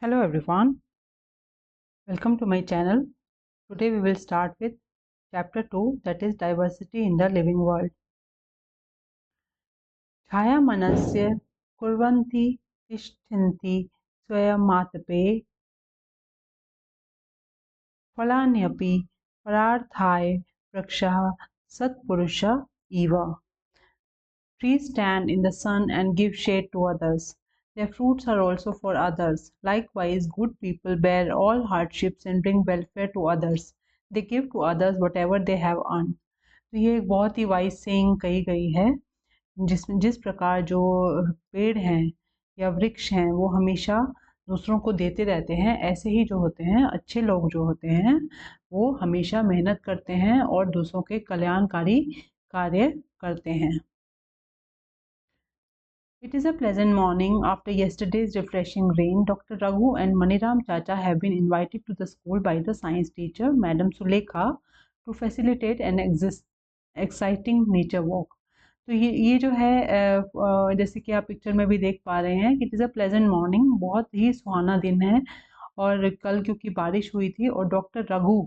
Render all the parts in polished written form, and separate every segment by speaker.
Speaker 1: Hello everyone, welcome to my channel. Today we will start with chapter 2, that is diversity in the living world. Chaya manasya kurvanti tishtinti swayamattape phalanyaphi pararthaya praksha satpurusha eva. Trees stand in the sun and give shade to others. Their fruits are also for others. Likewise, good people bear all hardships and bring welfare to others. They give to others whatever they have earned. तो ये एक बहुत ही wise saying कही गई है जिस प्रकार जो पेड़ हैं या वृक्ष हैं वो हमेशा दूसरों को देते रहते हैं, ऐसे ही जो होते हैं अच्छे लोग जो होते हैं वो हमेशा मेहनत करते हैं और दूसरों के कल्याणकारी कार्य करते हैं. It is a pleasant morning after yesterday's refreshing rain. Dr. Raghu and Maniram Chacha have been invited to the school by the science teacher, Madam Sulekha, to facilitate an exciting nature walk. तो ये जो है जैसे कि आप picture में भी देख पा रहे हैं कि it is a pleasant morning, बहुत ही सुहाना दिन है. और कल क्योंकि बारिश हुई थी और डॉक्टर रघु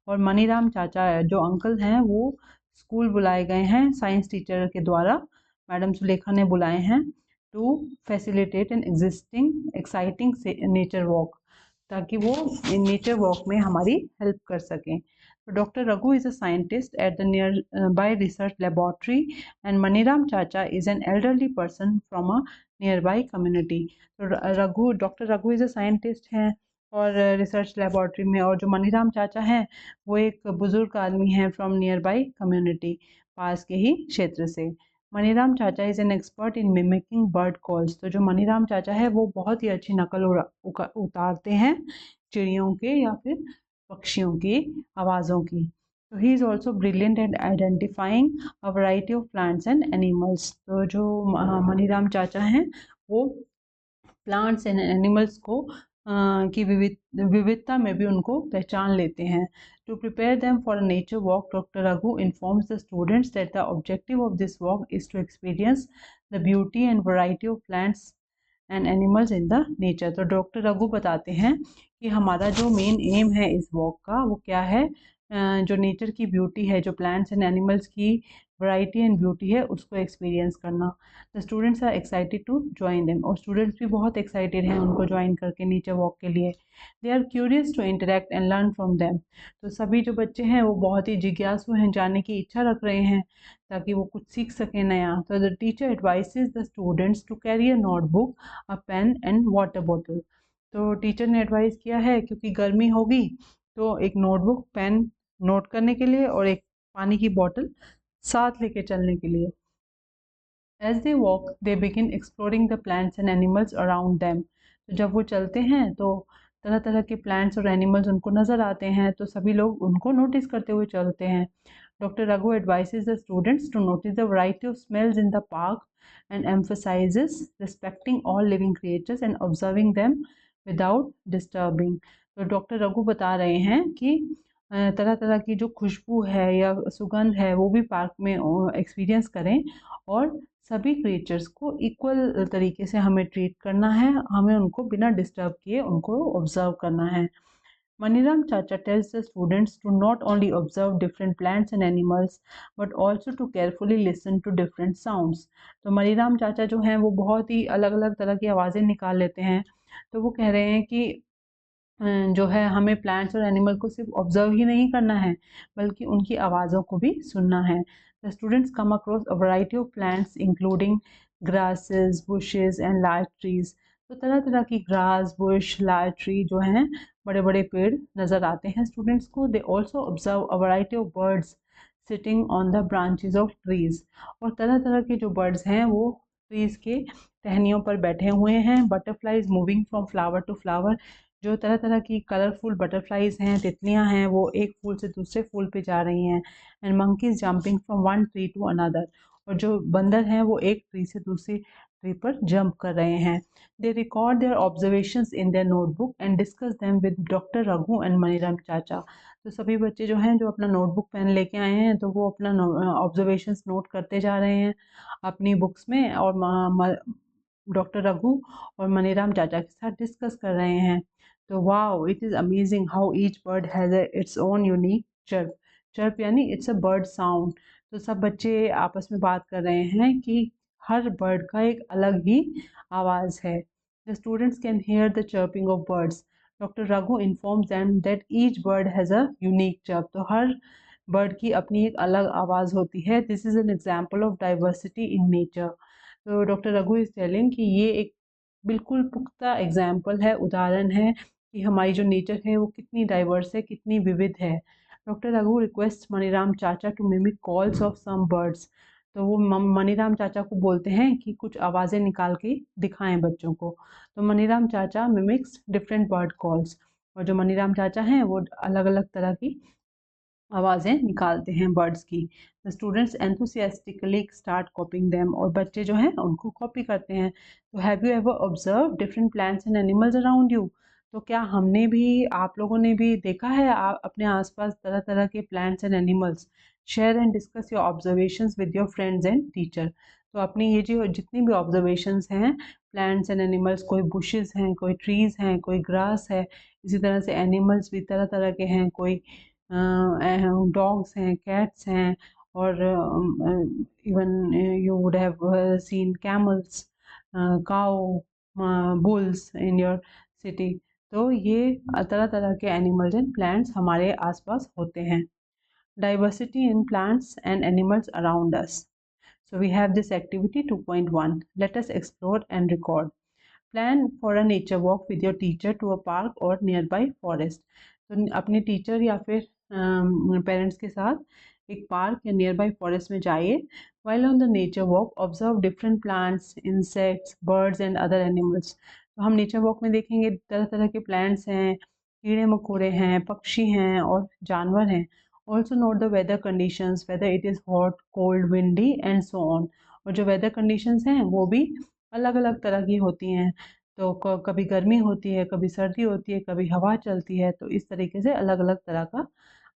Speaker 1: और मनीराम चाचा जो अंकल हैं वो स्कूल बुलाए गए हैं साइंस टीचर के द्वारा, मैडम सुलेखा ने बुलाए हैं to facilitate an exciting nature walk, ताकि वो इन नेचर वॉक में हमारी हेल्प कर सकें. Dr. Raghu is a scientist at the nearby research laboratory and Maniram Chacha is an elderly person from a nearby community. तो doctor Raghu is a scientist हैं और research laboratory में, और जो मनीराम चाचा हैं वो एक बुज़ुर्ग आदमी हैं फ्रॉम नियर बाई कम्युनिटी, पास के ही क्षेत्र से. मनीराम चाचा is an expert in mimicking bird calls. तो जो मनीराम चाचा है वो बहुत ही अच्छी नकल उतारते हैं चिड़ियों के या फिर पक्षियों की आवाज़ों की. तो he is also brilliant at identifying a variety of plants and animals. तो जो मनीराम चाचा हैं वो प्लांट्स एंड एनिमल्स को की विविधता में भी उनको पहचान लेते हैं. To prepare them for a nature walk, doctor Raghu informs the students that the objective of this walk is to experience the beauty and variety of plants and animals in the nature. तो doctor Raghu बताते हैं कि हमारा जो main M है इस walk का वो क्या है, जो नेचर की ब्यूटी है, जो प्लांट्स एंड एनिमल्स की वैरायटी एंड ब्यूटी है उसको एक्सपीरियंस करना. The students are excited to join them. और स्टूडेंट्स भी बहुत एक्साइटेड हैं उनको ज्वाइन करके नेचर वॉक के लिए. They are curious to interact and learn from them. तो सभी जो बच्चे हैं वो बहुत ही जिज्ञासु हैं, जानने की इच्छा रख रहे हैं ताकि वो कुछ सीख सकें नया. तो the teacher advises the students to carry a notebook, a pen and water bottle. तो टीचर ने एडवाइस किया है क्योंकि गर्मी होगी तो एक नोटबुक, पेन नोट करने के लिए और एक पानी की बोतल साथ लेके चलने के लिए. As they walk, they begin exploring the plants and animals around them. तो जब वो चलते हैं तो तरह तरह के प्लांट्स और एनिमल्स उनको नज़र आते हैं, तो सभी लोग उनको नोटिस करते हुए चलते हैं. Doctor Raghu advises the students to notice the variety of smells in the park and emphasizes respecting all living creatures and observing them without disturbing. तो डॉक्टर रघु बता रहे हैं कि तरह तरह की जो खुशबू है या सुगंध है वो भी पार्क में एक्सपीरियंस करें और सभी क्रिएचर्स को इक्वल तरीके से हमें ट्रीट करना है, हमें उनको बिना डिस्टर्ब किए उनको ऑब्जर्व करना है. Maniram Chacha tells the students to not only observe different plants and animals but also to carefully listen to different sounds. तो मनीराम चाचा जो हैं वो बहुत ही अलग अलग तरह की आवाज़ें निकाल लेते हैं. तो वो कह रहे हैं कि जो है हमें प्लांट्स और एनिमल को सिर्फ ऑब्जर्व ही नहीं करना है बल्कि उनकी आवाज़ों को भी सुनना है. The students come across a variety of plants including grasses, bushes and large trees. तो तरह तरह की ग्रास, बुश, लार्ज ट्री जो हैं बड़े बड़े पेड़ नज़र आते हैं स्टूडेंट्स को. They also observe a variety of birds sitting on the branches of trees. और तरह तरह के जो बर्ड्स हैं वो ट्रीज़ के टहनियों पर बैठे हुए हैं. Butterflies moving from flower to flower. जो तरह तरह की कलरफुल बटरफ्लाइज हैं, तितलियां हैं, वो एक फूल से दूसरे फूल पे जा रही हैं. And monkeys jumping from one tree to another. और जो बंदर हैं वो एक ट्री से दूसरी ट्री पर जंप कर रहे हैं. They record their observations in their notebook and discuss them with Doctor Raghu and Maniram chacha. तो सभी बच्चे जो हैं जो अपना नोटबुक पेन लेके आए हैं तो वो अपना ऑब्जर्वेशंस नोट करते जा रहे हैं अपनी बुक्स में और डॉक्टर रघु और मनीराम चाचा के साथ डिस्कस कर रहे हैं। तो wow, it is amazing how each bird has its own unique chirp. Chirp यानी इट्स अ बर्ड साउंड। तो सब बच्चे आपस में बात कर रहे हैं कि हर बर्ड का एक अलग ही आवाज़ है। The students can here the chirping of birds. Doctor Raghu informs them that each bird has a unique chirp. तो हर बर्ड की अपनी एक अलग आवाज़ होती है। This is an example of diversity in nature. तो डॉक्टर रघु इज़ टेलिंग कि ये एक बिल्कुल पुख्ता एग्जाम्पल है, उदाहरण है कि हमारी जो नेचर है वो कितनी डाइवर्स है, कितनी विविध है। Doctor Raghu request Maniram chacha to mimic calls of some birds. तो वो मनीराम चाचा को बोलते हैं कि कुछ आवाज़ें निकाल के दिखाएं बच्चों को। तो मनीराम चाचा मिमिक्स डिफरेंट बर्ड कॉल्स। और जो मनीराम चाचा हैं वो अलग अलग तरह की आवाज़ें निकालते हैं बर्ड्स की। The students enthusiastically start कॉपिंग them. और बच्चे जो हैं उनको कॉपी करते हैं। तो have you ever observe different plants and animals around you. तो क्या हमने भी, आप लोगों ने भी देखा है अपने आसपास तरह तरह के plants and animals. Share and discuss your observations with your friends and teacher. तो अपनी ये जो जितनी भी ऑब्जर्वेशंस हैं प्लांट्स एंड एनिमल्स, कोई बुशेस हैं, कोई ट्रीज़ हैं, कोई ग्रास है, इसी तरह से एनिमल्स भी तरह तरह के हैं, कोई डॉग्स हैं, कैट्स हैं, और even you would have seen camels, cow, bulls in your city. तो ये तरह तरह के एनिमल्स एंड प्लांट्स हमारे आसपास होते हैं। Diversity in plants and animals around us. So we have this activity 2.1. Let us explore and record. Plan for a nature walk with your teacher to a park or nearby forest. तो अपने teacher या फिर parents के साथ एक park या near by forest में जाइए। While on the nature walk observe different plants, insects, birds and other animals. तो हम नेचर वॉक में देखेंगे तरह तरह के प्लांट्स हैं, कीड़े मकोड़े हैं, पक्षी हैं और जानवर हैं। Also note the weather conditions, whether it is hot, cold, windy and so on. और जो वेदर कंडीशंस हैं वो भी अलग अलग तरह की होती हैं। तो कभी गर्मी होती है, कभी सर्दी होती है, कभी हवा चलती है। तो इस तरीके से अलग अलग तरह का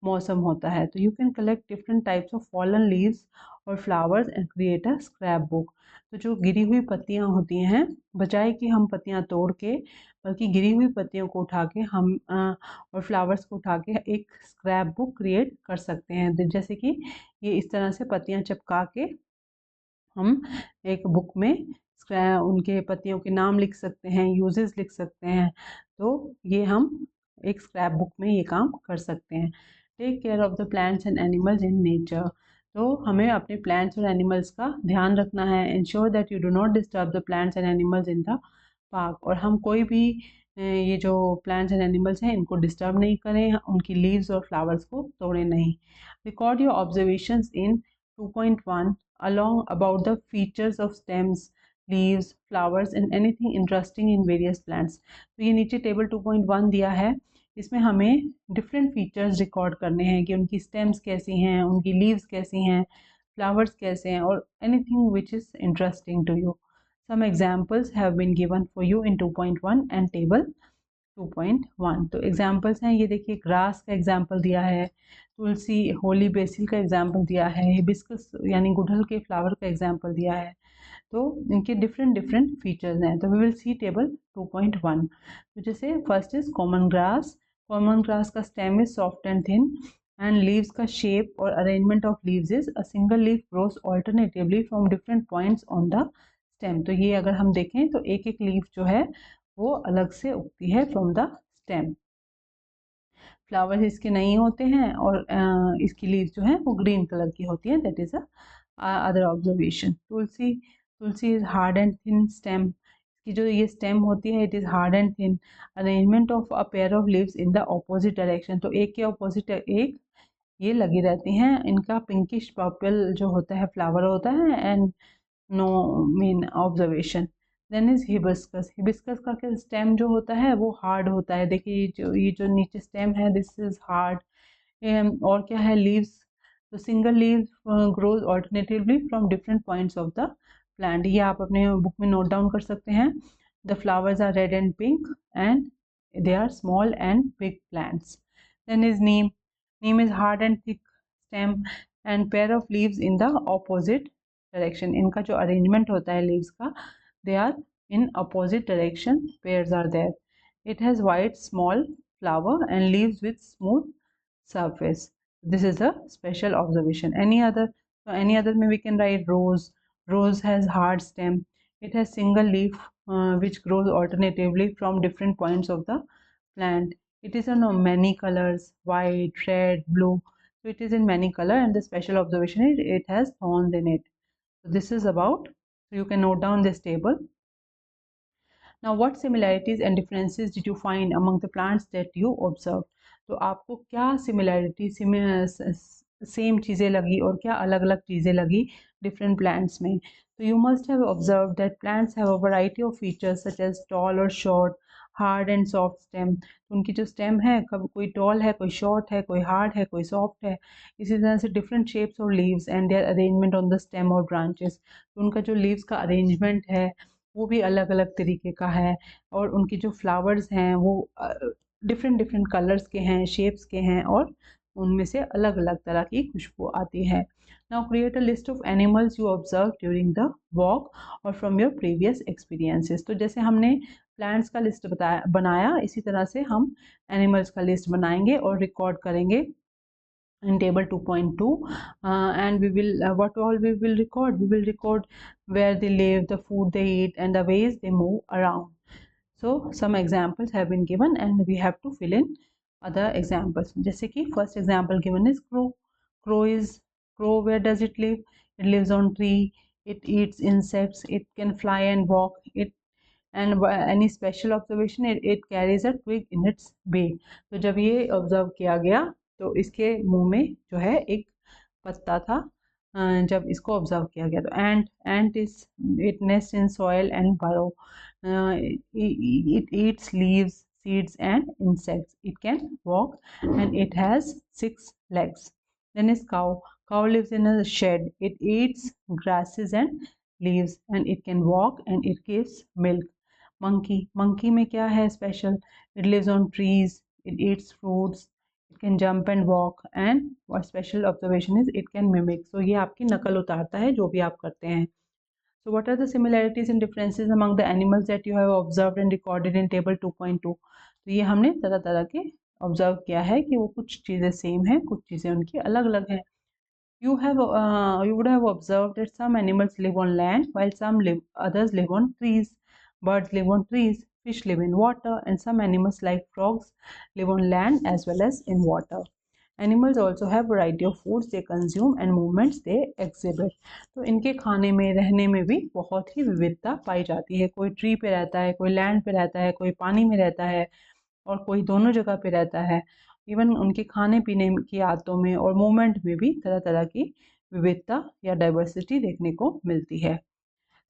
Speaker 1: मौसम होता है। तो you can collect different types of fallen leaves और flowers and create a scrapbook. तो जो गिरी हुई पत्तियां होती हैं, बजाय कि हम पत्तियां तोड़ के, बल्कि गिरी हुई पत्तियों को उठा के हम और फ्लावर्स को उठा के एक स्क्रैप बुक क्रिएट कर सकते हैं। जैसे कि ये इस तरह से पत्तियां चिपका के हम एक बुक में उनके पत्तियों के नाम लिख सकते हैं, यूजेस लिख सकते हैं। तो ये हम एक स्क्रैप बुक में ये काम कर सकते हैं। Take care of the plants and animals in nature. तो हमें अपने प्लांट्स और एनिमल्स का ध्यान रखना है। Ensure that you do not disturb the plants and animals in the park. और हम कोई भी ये जो प्लांट्स एंड एनिमल्स हैं इनको डिस्टर्ब नहीं करें, उनकी लीव्स और फ्लावर्स को तोड़ें नहीं। Record your observations in 2.1 along about the features of stems, leaves, flowers and anything interesting in various plants. तो ये नीचे टेबल 2.1 दिया है। इसमें हमें डिफरेंट फीचर्स रिकॉर्ड करने हैं कि उनकी स्टेम्स कैसी हैं, उनकी लीव्स कैसी हैं, फ्लावर्स कैसे हैं, और anything which is interesting to you. Some examples have been given for you in 2.1 and table 2.1। तो एग्जाम्पल्स हैं, ये देखिए ग्रास का एग्जाम्पल दिया है, तुलसी, होली बेसिल का एग्जाम्पल दिया है, हिबिस्कस यानी गुड़हल के फ्लावर का एग्जाम्पल दिया है। तो इनके डिफरेंट डिफरेंट फीचर्स हैं। तो वी विल सी टेबल 2.1। तो जैसे first is common grass. Common grass का stem is soft and thin and leaves का शेप और arrangement of leaves is a single leaf grows alternatively from different points on the stem. तो ये अगर हम देखें तो एक एक लीफ जो है वो अलग से उगती है फ्रॉम द स्टेम। फ्लावर्स इसके नहीं होते हैं और इसकी लीव्स जो है वो ग्रीन कलर की होती है। That is other observation. Tulsi, Tulsi is hard and thin stem. इसकी जो ये स्टेम होती है it is hard and thin. Arrangement of a pair of leaves in the opposite direction. तो एक के ऑपोजिट एक ये लगी रहती हैं। इनका पिंकिश पर्पल जो होता है फ्लावर होता है and no main observation. Then is hibiscus. Hibiscus का स्टेम जो होता है वो हार्ड होता है। देखिए ये जो नीचे स्टेम है दिस इज हार्ड। और क्या है, लीव्स। तो single leave grows alternatively from different points of the plant. ये आप अपने बुक में नोट डाउन कर सकते हैं। The flowers are red and pink and they are small and big plants. Then is neem. Neem is hard and thick stem and pair of leaves in the opposite direction. इनका जो arrangement होता है leaves का, they are in opposite direction pairs are there. It has white small flower and leaves with smooth surface. This is a special observation. Any other may we can write rose. Rose has hard stem. It has single leaf which grows alternatively from different points of the plant. It is in many colors, white, red, blue. So it is in many color, and the special observation is it has thorns in it. So this is about, so you can note down this table. Now what similarities and differences did you find among the plants that you observed? तो आपको क्या similarity same चीज़ें लगी और क्या अलग अलग चीज़ें लगी डिफरेंट प्लांट्स में? तो you must have observe that plants have a variety of features such as tall और short, hard and soft stem. तो उनकी जो स्टेम है, कब कोई टॉल है, कोई शॉर्ट है, कोई हार्ड है, कोई सॉफ्ट है। इसी तरह से डिफरेंट शेप्स और leaves and their arrangement on the stem और ब्रांचेस। तो उनका जो लीव्स का अरेंजमेंट है वो भी अलग अलग तरीके का है, और उनकी जो फ्लावर्स हैं वो डिफरेंट डिफरेंट कलर्स के हैं, शेप्स के हैं, और उनमें से अलग अलग तरह की खुशबू आती है। Now create a list of animals you observe during the walk और फ्रॉम योर प्रीवियस एक्सपीरियंसेस। तो जैसे हमने प्लांट्स का लिस्ट बनाया, इसी तरह से हम एनिमल्स का लिस्ट बनाएंगे और रिकॉर्ड करेंगे in table 2.2, and we will what all we will record where they live, the food they eat, and the ways they move around. So some examples have been given and we have to fill in other examples. जैसे कि first example given is crow. Crow, where does it live? It lives on tree. It eats insects. It can fly and walk. It and any special observation, it carries a twig in its beak. तो जब ये observe किया गया तो इसके मुंह में जो है एक पत्ता था। जब इसको ऑब्जर्व किया गया तो ant is it nest in soil and burrow, it eats leaves, seeds and insects. It can walk and it has 6 legs. Then is cow. Cow lives in a shed. It eats grasses and leaves and it can walk and it gives milk. Monkey में क्या है special? It lives on trees. It eats fruits. It can jump and walk, and what special observation is it can mimic. So ये आपकी नकल उतारता है जो भी आप करते हैं. So what are the similarities and differences among the animals that you have observed and recorded in table 2.2? तो ये हमने तरह तरह के ऑब्जर्व किया है कि वो कुछ चीज़ें सेम हैं, कुछ चीज़ें उनकी अलग अलग हैं. You would have observed that some animals live on land while others live on trees. Birds live on trees, fish live in water, and some animals like frogs live on land as well as in water. Animals also have variety of foods they consume and movements they exhibit. तो इनके खाने में, रहने में भी बहुत ही विविधता पाई जाती है. कोई ट्री पे रहता है, कोई लैंड पे रहता है, कोई पानी में रहता है, और कोई दोनों जगह पे रहता है. इवन उनके खाने पीने की आदतों में और मूवमेंट में भी तरह तरह की विविधता या डाइवर्सिटी देखने को मिलती है.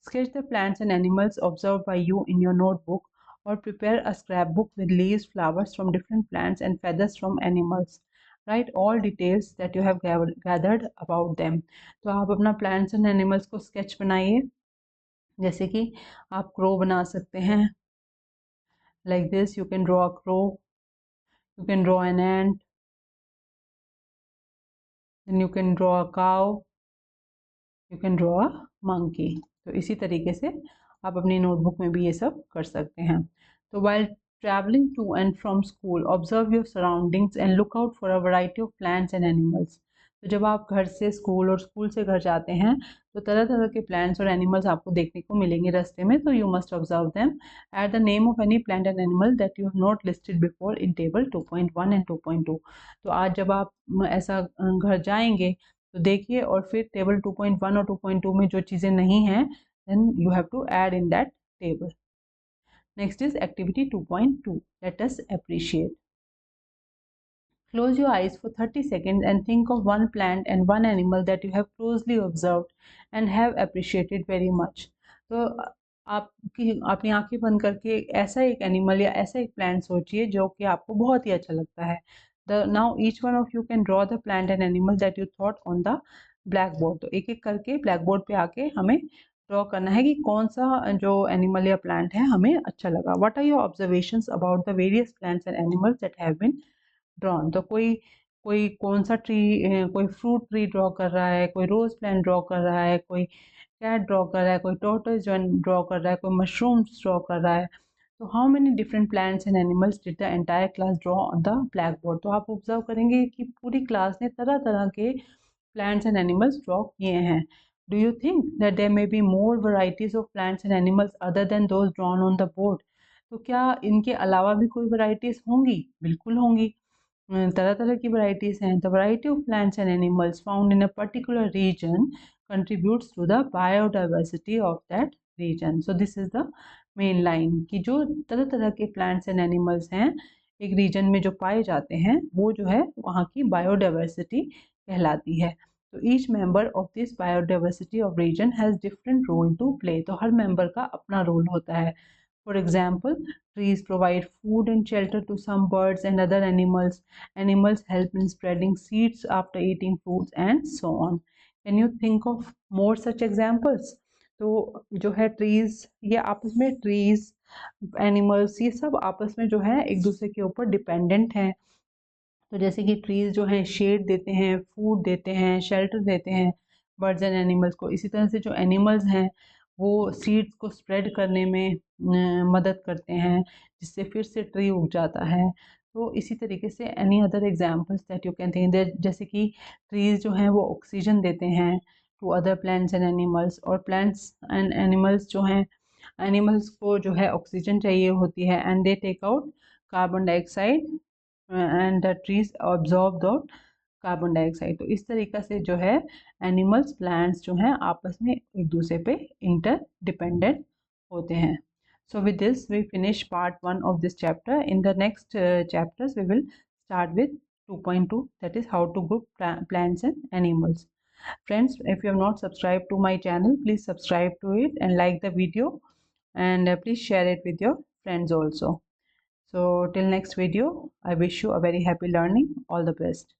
Speaker 1: Sketch the plants and animals observed by you in your notebook, or prepare a scrapbook with leaves, flowers from different plants and feathers from animals. Write all details that you have gathered about them. तो आप अपना plants and animals को sketch बनाइए. जैसे कि आप crow बना सकते हैं. Like this, you can draw a crow. You can draw an ant. Then you can draw a cow. You can draw a monkey. तो इसी तरीके से आप अपनी नोटबुक में भी ये सब कर सकते हैं. तो while traveling to and from school, observe your surroundings and look out for a variety of plants and animals. तो जब आप घर से स्कूल और स्कूल से घर जाते हैं तो तरह तरह के प्लांट्स और एनिमल्स आपको देखने को मिलेंगे रास्ते में. तो you must observe them. At the name of any plant and animal that you have not listed before in table 2.1 and 2.2. तो आज जब आप ऐसा घर जाएंगे तो देखिए, और फिर टेबल 2.1 और 2.2 में जो चीज़ें नहीं हैं then you have to add in that table. Next is activity 2.2. Let us appreciate. Close your eyes for 30 seconds and think of one plant and one animal that you have closely observed and have appreciated very much. तो आपकी अपनी आंखें बंद करके ऐसा एक animal या ऐसा एक प्लांट सोचिए जो कि आपको बहुत ही अच्छा लगता है. Now each one of you can draw the plant and animal that you thought on the blackboard. तो एक एक करके ब्लैक बोर्ड पे आके हमें ड्रॉ करना है कि कौन सा जो एनिमल या प्लांट है हमें अच्छा लगा. What are your observations about the various plants and animals that have been drawn. तो कोई कोई कौन सा ट्री, कोई फ्रूट ट्री ड्रॉ कर रहा है, कोई रोज प्लांट ड्रॉ कर रहा है, कोई कैट ड्रॉ कर रहा है, कोई टोर्टोइस ड्रॉ कर रहा है, कोई मशरूम्स ड्रॉ कर रहा है। तो how many different plants and animals did the entire class draw on the black board. तो आप ऑब्जर्व करेंगे कि पूरी क्लास ने तरह तरह के प्लांट्स एंड एनिमल्स ड्रॉ किए हैं। Do you think that there may be more varieties of plants and animals other than those drawn on the board. तो क्या इनके अलावा भी कोई वैरायटीज होंगी? बिल्कुल होंगी। तरह तरह की वैरायटीज हैं। The variety of plants and animals found in a particular region contributes to the biodiversity of that region. So this is the main line कि जो तरह तरह के plants and animals हैं एक रीजन में जो पाए जाते हैं वो जो है वहाँ की बायोडाइवर्सिटी कहलाती है। तो each member of this biodiversity of region has different role to play. तो हर मेंबर का अपना रोल होता है। For example, trees provide food and shelter to some birds and other animals. Animals help in spreading seeds after eating fruits and so on. Can you think of more such examples? तो जो है trees, ये आपस में trees, animals, ये सब आपस में जो है एक दूसरे के ऊपर डिपेंडेंट हैं। तो जैसे कि ट्रीज जो हैं शेड देते हैं, फूड देते हैं, शेल्टर देते हैं बर्ड्स एंड एनिमल्स को। इसी तरह से जो एनिमल्स हैं वो सीड्स को स्प्रेड करने में मदद करते हैं जिससे फिर से ट्री उग जाता है। तो इसी तरीके से any other examples that you can think, जैसे कि ट्रीज जो हैं वो ऑक्सीजन देते हैं to other plants and animals, और प्लांट्स एंड एनिमल्स जो हैं, एनिमल्स को जो है ऑक्सीजन चाहिए होती है and they take out carbon dioxide and the trees absorb the carbon dioxide. तो इस तरीक़े से जो है एनिमल्स प्लांट्स जो हैं आपस में एक दूसरे पे इंटर डिपेंडेंट होते हैं। So with this we finish part 1 of this chapter. In the next chapters we will start with 2.2, that is how to group plants and animals. Friends, if you have not subscribed to my channel, please subscribe to it and like the video, and please share it with your friends also. So till next video, I wish you a very happy learning. All the best.